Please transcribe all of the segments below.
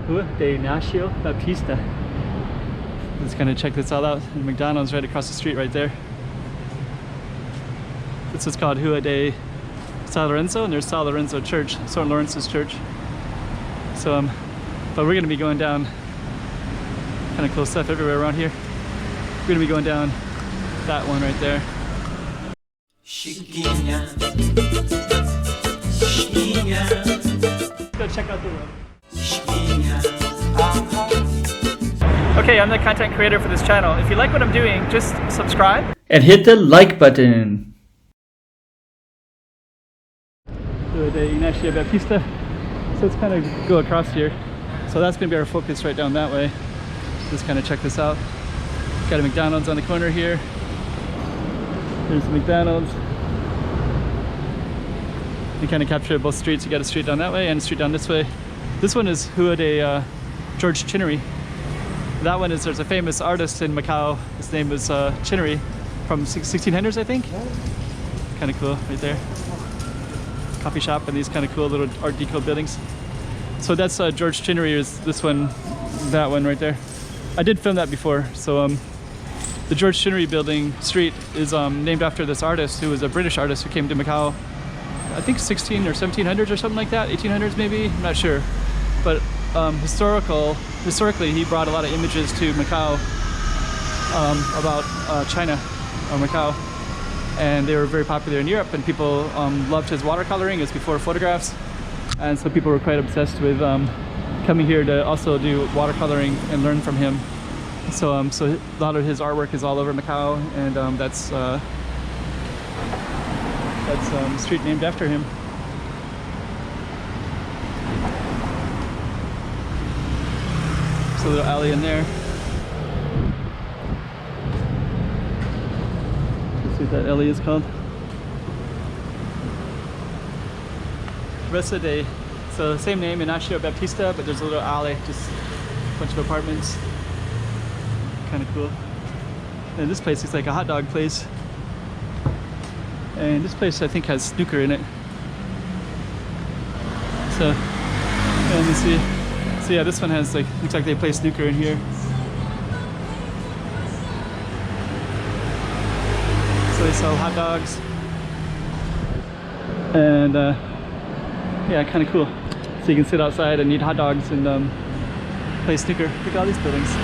Rua de Inacio, Baptista. Let's kind of check this all out. And McDonald's right across the street right there. This is called Rua de San Lorenzo, and there's San Lorenzo Church, San Lawrence's church. So, but we're gonna be going down, kind of cool stuff everywhere around here. We're gonna be going down that one right there. Let's go check out the road. Okay, I'm the content creator for this channel. If you like what I'm doing, just subscribe and hit the like button. The Inacio Baptista. So let's kind of go across here. So that's going to be our focus right down that way. Just kind of check this out. Got a McDonald's on the corner here. There's the McDonald's. You kind of capture both streets. You got a street down that way and a street down this way. This one is Rua de George Chinnery. That one is, there's a famous artist in Macau. His name was Chinnery from 1600s, I think. Kind of cool right there. Coffee shop and these kind of cool little Art Deco buildings. So that's George Chinnery is this one, that one right there. I did film that before. So the George Chinnery building street is named after this artist who was a British artist who came to Macau, I think 16 or 1700s or something like that, 1800s maybe, I'm not sure. But historically he brought a lot of images to Macau about China or Macau. And they were very popular in Europe, and people loved his watercoloring. It was before photographs, and so people were quite obsessed with coming here to also do watercoloring and learn from him. So, so a lot of his artwork is all over Macau, and that's a street named after him. There's a little alley in there. See what that alley is called. Resta de, so same name, Inacio Baptista, but there's a little alley, just a bunch of apartments. Kind of cool. And this place is like a hot dog place. And this place I think has snooker in it. So, let me see. So yeah, this one has like, looks like they play snooker in here. They sell hot dogs, and yeah, kind of cool. So you can sit outside and eat hot dogs and play snooker. Look at all these buildings. Look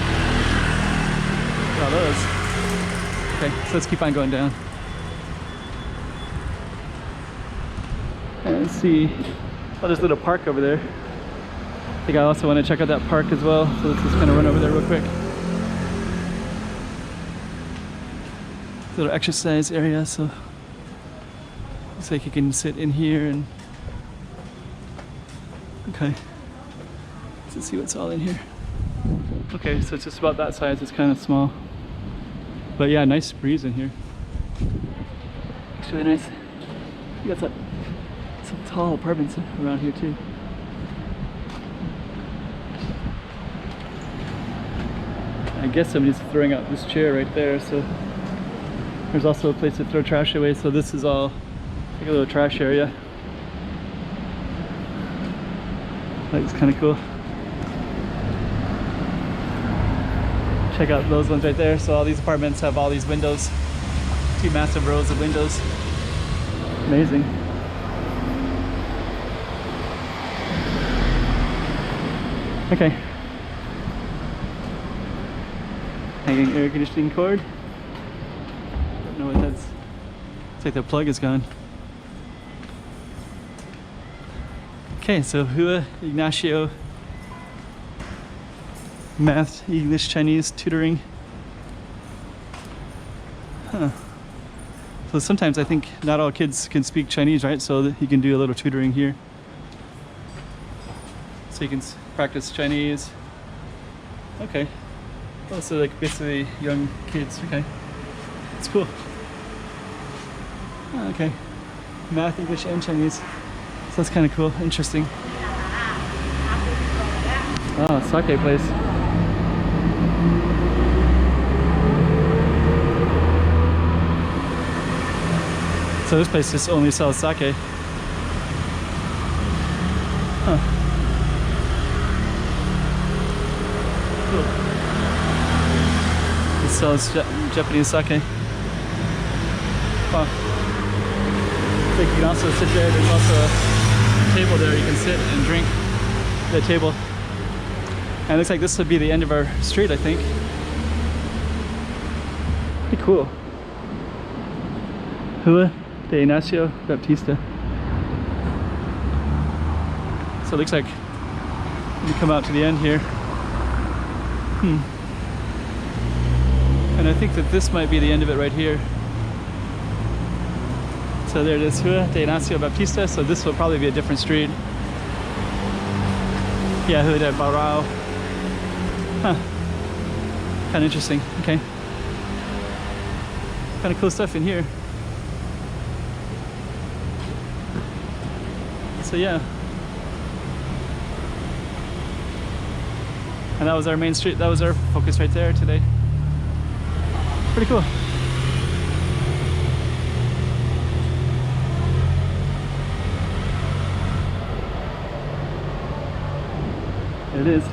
at all those. Okay, so let's keep on going down. And let's see. Oh, there's a little park over there. I think I also want to check out that park as well. So let's just kind of run over there real quick. Little exercise area, so looks like you can sit in here and okay, let's see what's all in here. Okay, so it's just about that size. It's kind of small, but yeah, nice breeze in here. It's really nice. You got some tall apartments around here too. I guess somebody's throwing out this chair right there, so there's also a place to throw trash away, so this is all like a little trash area. That's kind of cool. Check out those ones right there. So all these apartments have all these windows, 2 massive rows of windows. Amazing. Okay. Hanging air conditioning cord. Don't know what that's. It's like the plug is gone. Okay, so Rua Inacio math, English, Chinese tutoring. Huh. So sometimes I think not all kids can speak Chinese, right? So you can do a little tutoring here. So you can practice Chinese. Okay. Oh, so like basically young kids. Okay. It's cool. Oh, okay. Math, English, and Chinese. So that's kind of cool. Interesting. Oh, sake place. So this place just only sells sake. Huh. Cool. It sells Japanese sake. Wow. Like you can also sit there. There's also a table there. You can sit and drink at the table. And it looks like this would be the end of our street, I think. Pretty cool. Rua de Inacio, Baptista. So it looks like we come out to the end here. And I think that this might be the end of it right here. So there it is, Rua de Inacio Baptista. So this will probably be a different street. Yeah, Rua de Barao. Huh. Kind of interesting. Okay. Kind of cool stuff in here. So yeah. And that was our main street. That was our focus right there today. Pretty cool. There it is.